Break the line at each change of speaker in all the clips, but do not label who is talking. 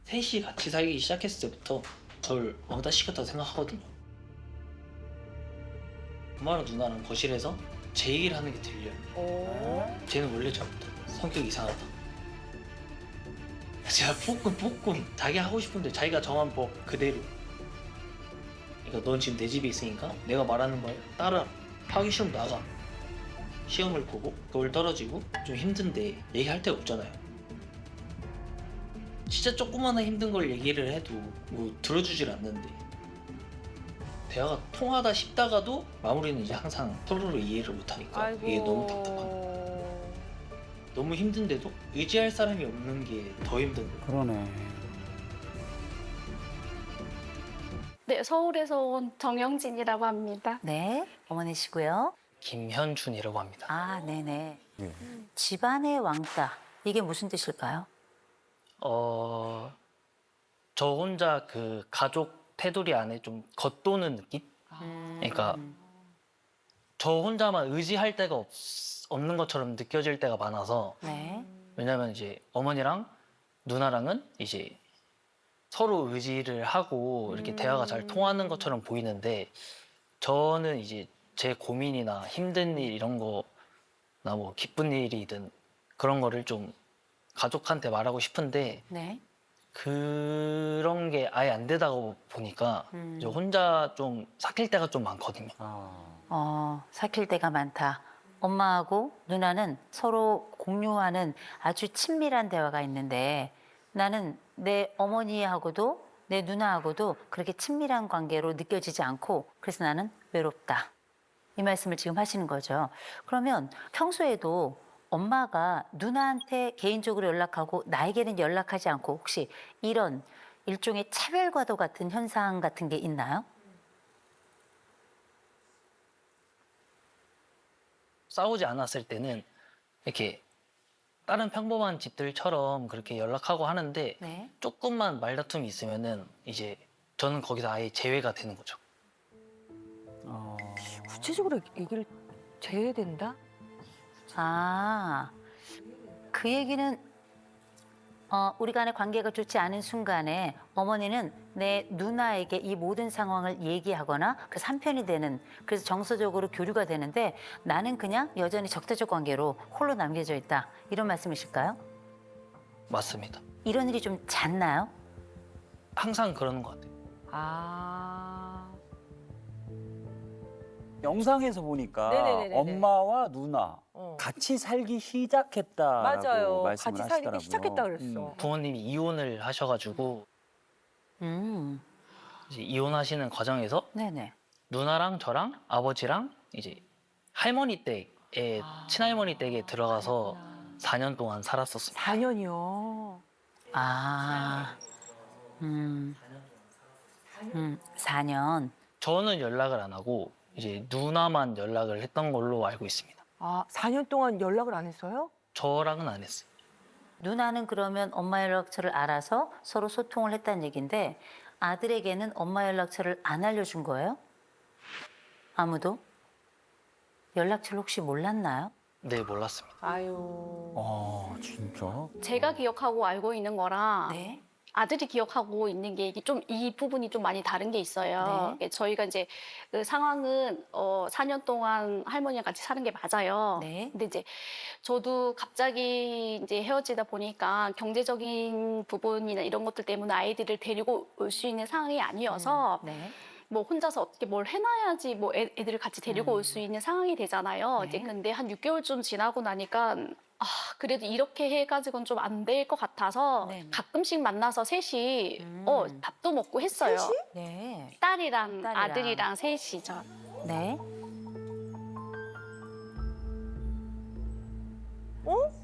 셋이 같이 살기 시작했을 때부터 저를 왕따 시켰다고 생각하거든요. 엄마랑 누나랑 거실에서 제 얘기를 하는 게 들려요. 쟤는 원래 저부터 성격 이상하다. 제가 볶음 자기 하고 싶은데 자기가 정한 법 그대로. 그러니까 넌 지금 내 집에 있으니까 내가 말하는 걸 따라. 하기 싫으면 나가. 시험을 보고 그걸 떨어지고 좀 힘든데 얘기할 데가 없잖아요. 진짜 조그마한 힘든 걸 얘기를 해도 뭐 들어주질 않는데 대화가 통하다 싶다가도 마무리는 이제 항상 서로를 이해를 못하니까 이게 너무 답답한 거예요. 너무 힘든데도 의지할 사람이 없는 게 더 힘든 거예요.
그러네.
네, 서울에서 온 정영진이라고 합니다.
네, 어머니시고요.
김현준이라고 합니다.
아, 네네.
네.
집안의 왕따. 이게 무슨 뜻일까요?
저 혼자 그 가족 테두리 안에 좀 겉도는 느낌? 그러니까 저 혼자만 의지할 데가 없는 것처럼 느껴질 때가 많아서
네.
왜냐면 이제 어머니랑 누나랑은 이제 서로 의지를 하고 이렇게 대화가 잘 통하는 것처럼 보이는데 저는 이제 제 고민이나 힘든 일 이런 거나 뭐 기쁜 일이든 그런 거를 좀 가족한테 말하고 싶은데
네.
그런 게 아예 안 되다 보니까 이제 혼자 좀 삭힐 때가 좀 많거든요.
삭힐 때가 많다. 엄마하고 누나는 서로 공유하는 아주 친밀한 대화가 있는데 나는 내 어머니하고도 내 누나하고도 그렇게 친밀한 관계로 느껴지지 않고 그래서 나는 외롭다. 이 말씀을 지금 하시는 거죠. 그러면 평소에도 엄마가 누나한테 개인적으로 연락하고 나에게는 연락하지 않고 혹시 이런 일종의 차별과도 같은 현상 같은 게 있나요?
싸우지 않았을 때는 이렇게 다른 평범한 집들처럼 그렇게 연락하고 하는데
네.
조금만 말다툼이 있으면은 이제 저는 거기서 아예 제외가 되는 거죠.
구체적으로 얘기를 제외된다?
아, 그 얘기는 우리 간의 관계가 좋지 않은 순간에 어머니는 내 누나에게 이 모든 상황을 얘기하거나 그래서 한편이 되는 그래서 정서적으로 교류가 되는데 나는 그냥 여전히 적대적 관계로 홀로 남겨져 있다. 이런 말씀이실까요?
맞습니다.
이런 일이 좀 잦나요?
항상 그러는 것 같아요.
아.
영상에서 보니까
네네네네네.
엄마와 누나
어.
같이 살기 시작했다라고
맞아요.
말씀을
같이
하시더라고요.
살기 시작했다 그랬어.
부모님이 이혼을 하셔가지고 이제 이혼하시는 과정에서
네네.
누나랑 저랑 아버지랑 이제 할머니 댁에 친할머니 댁에 들어가서 4년 동안 살았었습니다.
4년이요.
아, 4년.
저는 연락을 안 하고 이제 누나만 연락을 했던 걸로 알고 있습니다.
아, 4년 동안 연락을 안 했어요?
저랑은 안 했어요.
누나는 그러면 엄마 연락처를 알아서 서로 소통을 했다는 얘기인데 아들에게는 엄마 연락처를 안 알려준 거예요? 아무도? 연락처를 혹시 몰랐나요?
네, 몰랐습니다.
아유.
진짜?
제가 기억하고 알고 있는 거랑
네.
아들이 기억하고 있는 게 이게 좀 이 부분이 좀 많이 다른 게 있어요.
네.
저희가 이제 그 상황은 4년 동안 할머니랑 같이 사는 게 맞아요.
네.
근데 이제 저도 갑자기 이제 헤어지다 보니까 경제적인 부분이나 이런 것들 때문에 아이들을 데리고 올 수 있는 상황이 아니어서
네.
뭐 혼자서 어떻게 뭘 해놔야지 뭐 애들을 같이 데리고 올 수 있는 상황이 되잖아요.
네.
이제 근데 한 6개월쯤 지나고 나니까 그래도 이렇게 해가지고는 좀 안 될 것 같아서
네네.
가끔씩 만나서 셋이 밥도 먹고 했어요.
네.
딸이랑
딸이랑.
아들이랑 셋이죠.
네.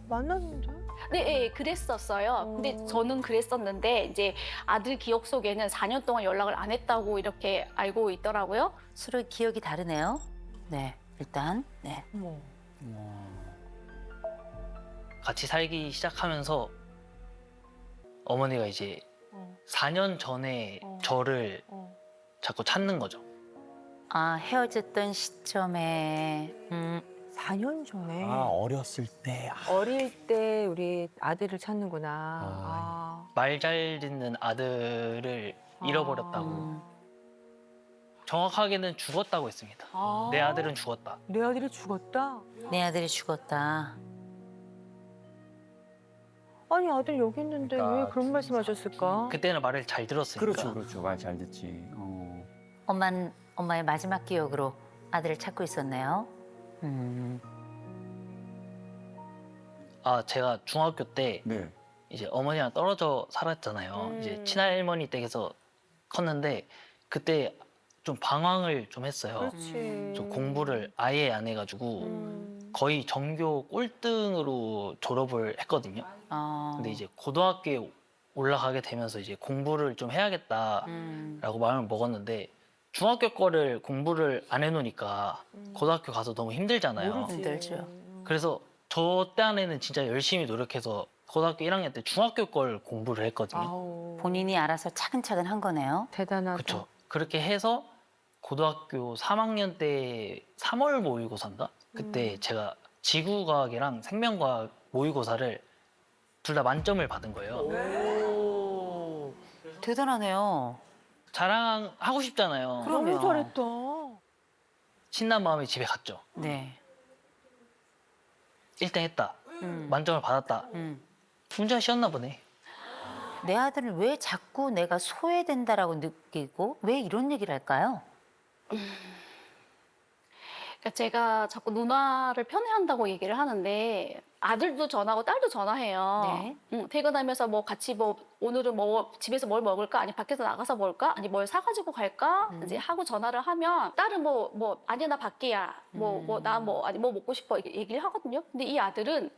만났는데?
네, 그랬었어요. 근데 저는 그랬었는데 이제 아들 기억 속에는 4년 동안 연락을 안 했다고 이렇게 알고 있더라고요.
서로 기억이 다르네요. 네. 일단 네.
어머.
같이 살기 시작하면서 어머니가 이제
어.
4년 전에 저를
어.
자꾸 찾는 거죠.
아, 헤어졌던 시점에
4년 전에.
아, 어렸을 때. 아,
어릴 때 우리 아들을 찾는구나. 아.
말 잘 듣는 아들을 잃어버렸다고. 정확하게는 죽었다고 했습니다.
아.
내 아들은 죽었다.
내 아들이 죽었다?
내 아들이 죽었다.
아니 아들 여기 있는데
그러니까
왜 그런 말씀하셨을까?
그때는 말을 잘 들었으니까.
그렇죠, 그렇죠. 말 잘 듣지.
엄마는 엄마의 마지막 기억으로 아들을 찾고 있었네요.
아, 제가 중학교 때
네.
이제 어머니랑 떨어져 살았잖아요. 이제 친할머니 댁에서 컸는데 그때 좀 방황을 좀 했어요.
그렇지.
좀 공부를 아예 안 해가지고 거의 전교 꼴등으로 졸업을 했거든요. 근데 이제 고등학교에 올라가게 되면서 이제 공부를 좀 해야겠다라고 마음을 먹었는데 중학교 거를 공부를 안 해놓으니까 고등학교 가서 너무 힘들잖아요.
모르지.
힘들죠.
그래서 저 때안에는 진짜 열심히 노력해서 고등학교 1학년 때 중학교 걸 공부를 했거든요.
아우.
본인이 알아서 차근차근 한 거네요.
대단하다.
그렇죠. 그렇게 해서 고등학교 3학년 때 3월 모의고사인가? 그때 제가 지구과학이랑 생명과학 모의고사를 둘 다 만점을 받은 거예요.
대단하네요.
자랑하고 싶잖아요.
그럼요.
너무 잘했다.
신난 마음에 집에 갔죠.
네.
1등 했다.
음.
만점을 받았다. 운전 쉬었나 보네.
내 아들을 왜 자꾸 내가 소외된다라고 느끼고 왜 이런 얘기를 할까요?
그러니까 제가 자꾸 누나를 편애한다고 얘기를 하는데 아들도 전화하고 딸도 전화해요.
네.
퇴근하면서 뭐 같이 뭐 오늘은 뭐 집에서 뭘 먹을까? 아니 밖에서 나가서 먹을까? 아니 뭘 사가지고 갈까? 이제 하고 전화를 하면 딸은 뭐 아니야 나 밖이야. 나 아니 뭐 먹고 싶어 이렇게 얘기를 하거든요. 근데 이 아들은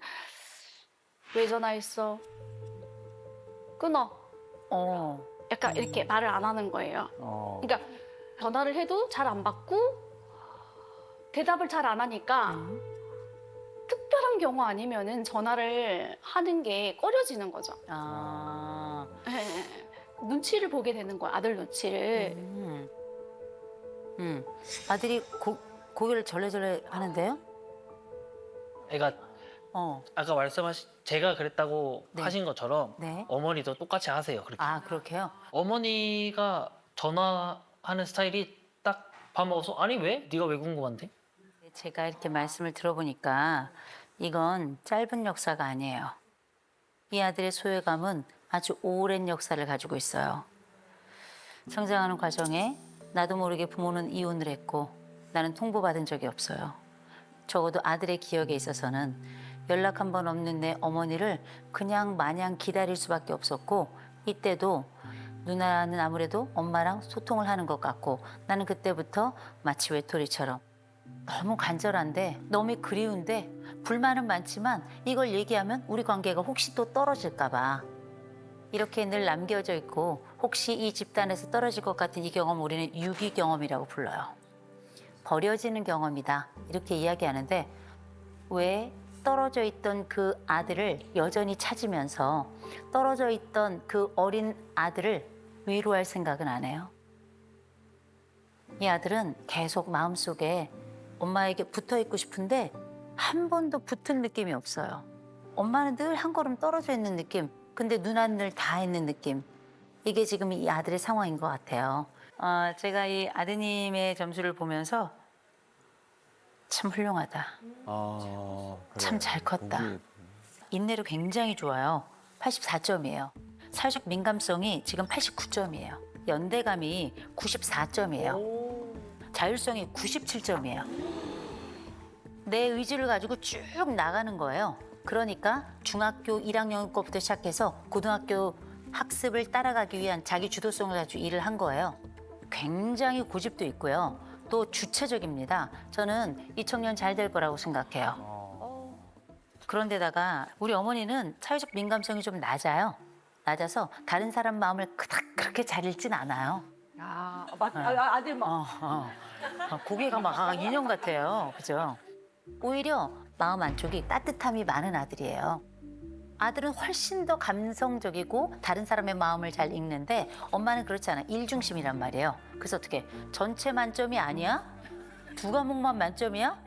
왜 전화했어? 끊어. 약간 이렇게 말을 안 하는 거예요. 그러니까 전화를 해도 잘 안 받고 대답을 잘 안 하니까 특별한 경우 아니면은 전화를 하는 게 꺼려지는 거죠.
아.
눈치를 보게 되는 거야, 아들 눈치를.
아들이 고개를 절레절레 하는데요?
애가 아까 말씀하신 제가 그랬다고
네.
하신 것처럼
네.
어머니도 똑같이 하세요. 그렇게.
아, 그렇게요?
어머니가 전화하는 스타일이 딱 밥 먹어서 아니 왜? 네가 왜 궁금한데?
제가 이렇게 말씀을 들어보니까 이건 짧은 역사가 아니에요. 이 아들의 소외감은 아주 오랜 역사를 가지고 있어요. 성장하는 과정에 나도 모르게 부모는 이혼을 했고 나는 통보받은 적이 없어요. 적어도 아들의 기억에 있어서는 연락 한 번 없는 내 어머니를 그냥 마냥 기다릴 수밖에 없었고 이때도 누나는 아무래도 엄마랑 소통을 하는 것 같고 나는 그때부터 마치 외톨이처럼 너무 간절한데 너무 그리운데 불만은 많지만 이걸 얘기하면 우리 관계가 혹시 또 떨어질까 봐 이렇게 늘 남겨져 있고 혹시 이 집단에서 떨어질 것 같은 이 경험 우리는 유기 경험이라고 불러요. 버려지는 경험이다 이렇게 이야기하는데 왜 떨어져 있던 그 아들을 여전히 찾으면서 떨어져 있던 그 어린 아들을 위로할 생각은 안 해요. 이 아들은 계속 마음속에 엄마에게 붙어 있고 싶은데 한 번도 붙은 느낌이 없어요. 엄마는 늘 한 걸음 떨어져 있는 느낌. 근데 누나는 늘 다 있는 느낌. 이게 지금 이 아들의 상황인 것 같아요. 제가 이 아드님의 점수를 보면서 참 훌륭하다. 참 잘 컸다. 인내도 굉장히 좋아요. 84점이에요. 사회적 민감성이 지금 89점이에요. 연대감이 94점이에요. 자율성이 97점이에요. 내 의지를 가지고 쭉 나가는 거예요. 그러니까 중학교 1학년 거부터 시작해서 고등학교 학습을 따라가기 위한 자기 주도성을 가지고 일을 한 거예요. 굉장히 고집도 있고요. 또 주체적입니다. 저는 이 청년 잘 될 거라고 생각해요. 그런데다가 우리 어머니는 사회적 민감성이 좀 낮아요. 낮아서 다른 사람 마음을 그닥 그렇게 잘 읽진 않아요.
아들 막.
고개가 막 인형 같아요. 그죠? 오히려 마음 안쪽이 따뜻함이 많은 아들이에요. 아들은 훨씬 더 감성적이고 다른 사람의 마음을 잘 읽는데 엄마는 그렇지 않아. 일중심이란 말이에요. 그래서 어떻게 전체 만점이 아니야? 두 과목만 만점이야?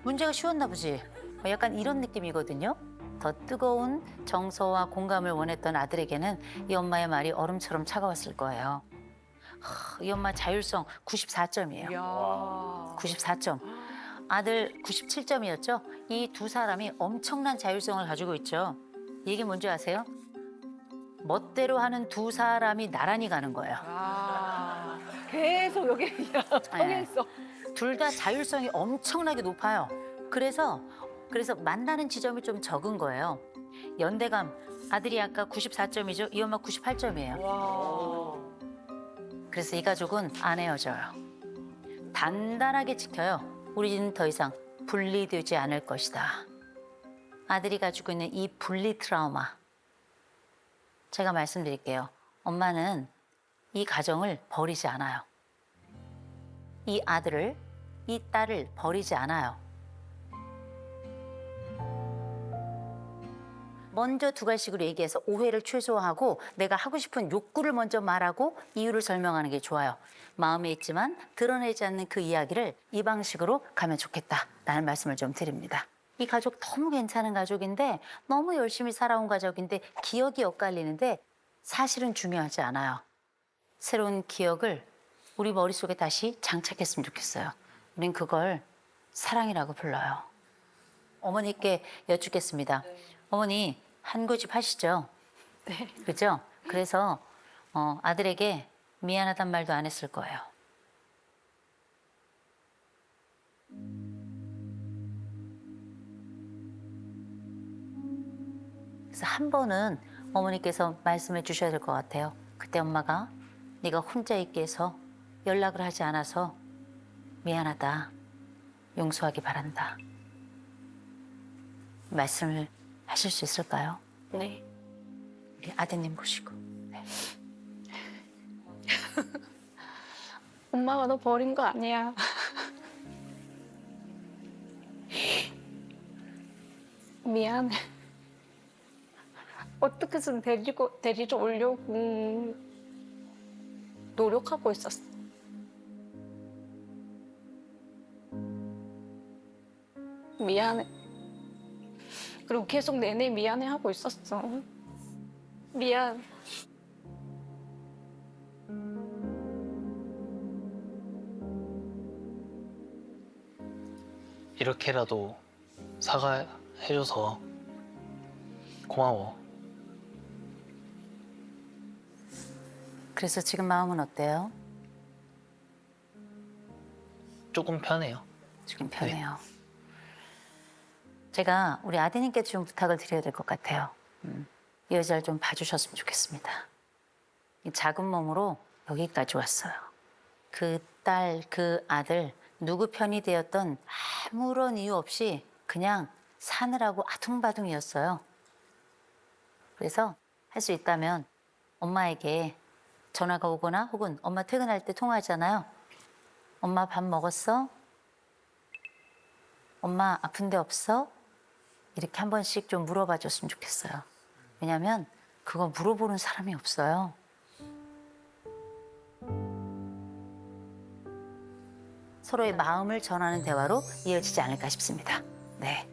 문제가 쉬웠나 보지. 약간 이런 느낌이거든요. 더 뜨거운 정서와 공감을 원했던 아들에게는 이 엄마의 말이 얼음처럼 차가웠을 거예요. 이 엄마 자율성 94점이에요.
이야.
94점. 아들 97점이었죠. 이 두 사람이 엄청난 자율성을 가지고 있죠. 이게 뭔지 아세요? 멋대로 하는 두 사람이 나란히 가는 거예요.
아, 계속 여기 그냥 서 있어.
둘 다 자율성이 엄청나게 높아요. 그래서 만나는 지점이 좀 적은 거예요. 연대감, 아들이 아까 94점이죠. 이 엄마 98점이에요.
와.
그래서 이 가족은 안 헤어져요. 단단하게 지켜요. 우리는 더 이상 분리되지 않을 것이다. 아들이 가지고 있는 이 분리 트라우마. 제가 말씀드릴게요. 엄마는 이 가정을 버리지 않아요. 이 아들을, 이 딸을 버리지 않아요. 먼저 두 가지식으로 얘기해서 오해를 최소화하고 내가 하고 싶은 욕구를 먼저 말하고 이유를 설명하는 게 좋아요. 마음에 있지만 드러내지 않는 그 이야기를 이 방식으로 가면 좋겠다라는 말씀을 좀 드립니다. 이 가족 너무 괜찮은 가족인데 너무 열심히 살아온 가족인데 기억이 엇갈리는데 사실은 중요하지 않아요. 새로운 기억을 우리 머릿속에 다시 장착했으면 좋겠어요. 우린 그걸 사랑이라고 불러요. 어머니께 여쭙겠습니다. 어머니 한 고집 하시죠?
네.
그죠? 그래서 아들에게 미안하단 말도 안 했을 거예요. 그래서 한 번은 어머니께서 말씀해 주셔야 될 것 같아요. 그때 엄마가 네가 혼자 있게 해서 연락을 하지 않아서 미안하다. 용서하기 바란다. 말씀을 하실 수 있을까요?
네.
우리 아드님 보시고. 네.
엄마가 너 버린 거 아니야. 미안해. 어떻게든 데리러 오려고 노력하고 있었어. 미안해. 그리고 계속 내내 미안해 하고 있었어. 미안.
이렇게라도 사과해줘서 고마워.
그래서 지금 마음은 어때요?
조금 편해요.
지금 편해요. 제가 우리 아드님께 좀 부탁을 드려야 될 것 같아요. 이 여자를 좀 봐주셨으면 좋겠습니다. 이 작은 몸으로 여기까지 왔어요. 그 딸, 그 아들 누구 편이 되었던 아무런 이유 없이 그냥 사느라고 아둥바둥이었어요. 그래서 할 수 있다면 엄마에게 전화가 오거나 혹은 엄마 퇴근할 때 통화하잖아요. 엄마 밥 먹었어? 엄마 아픈 데 없어? 이렇게 한 번씩 좀 물어봐 줬으면 좋겠어요. 왜냐면 그거 물어보는 사람이 없어요. 서로의 마음을 전하는 대화로 이어지지 않을까 싶습니다. 네.